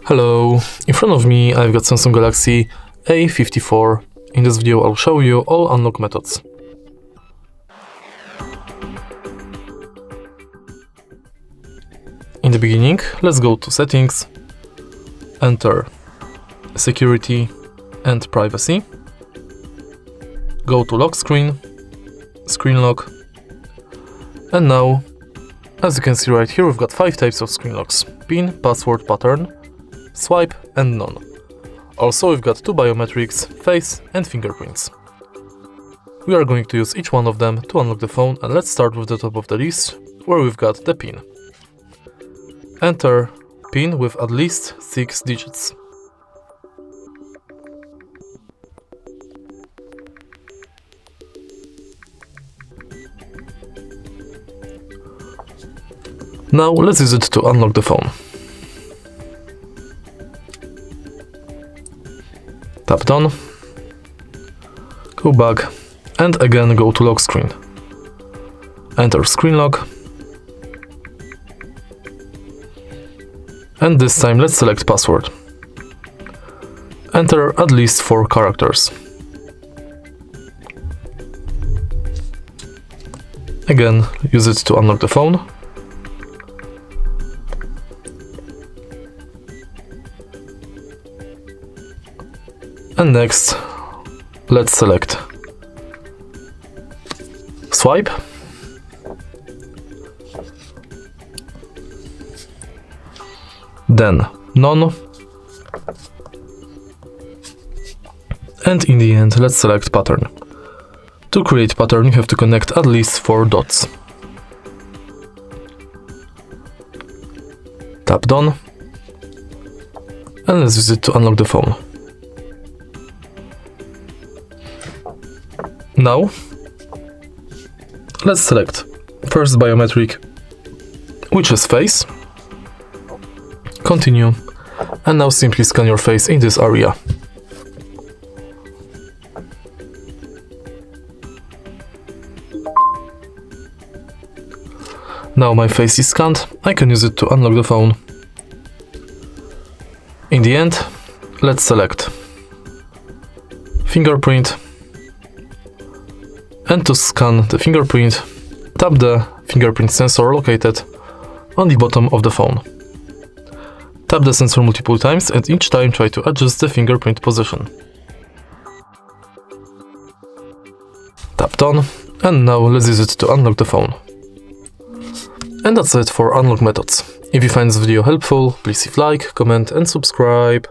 Hello, in front of me I've got Samsung Galaxy A54. In this video I'll show you all unlock methods. In the beginning, let's go to Settings, enter Security and Privacy, go to Lock Screen, Screen Lock, and now, as you can see right here, we've got 5 types of screen locks: PIN, password, pattern, swipe and none. Also we've got 2 biometrics, face and fingerprints. We are going to use each one of them to unlock the phone, and let's start with the top of the list, where we've got the PIN. Enter PIN with at least 6 digits. Now let's use it to unlock the phone. Tap done, go back and again go to lock screen. Enter screen lock, and this time let's select password. Enter at least 4 characters. Again, use it to unlock the phone. And next, let's select swipe, then none, and in the end, let's select pattern. To create pattern, you have to connect at least 4 dots. Tap done, and let's use it to unlock the phone. Now, let's select first biometric, which is face, continue, and now simply scan your face in this area. Now my face is scanned, I can use it to unlock the phone. In the end, let's select fingerprint, and to scan the fingerprint, tap the fingerprint sensor located on the bottom of the phone. Tap the sensor multiple times and each time try to adjust the fingerprint position. Tap done, and now let's use it to unlock the phone. And that's it for unlock methods. If you find this video helpful, please leave a like, comment and subscribe.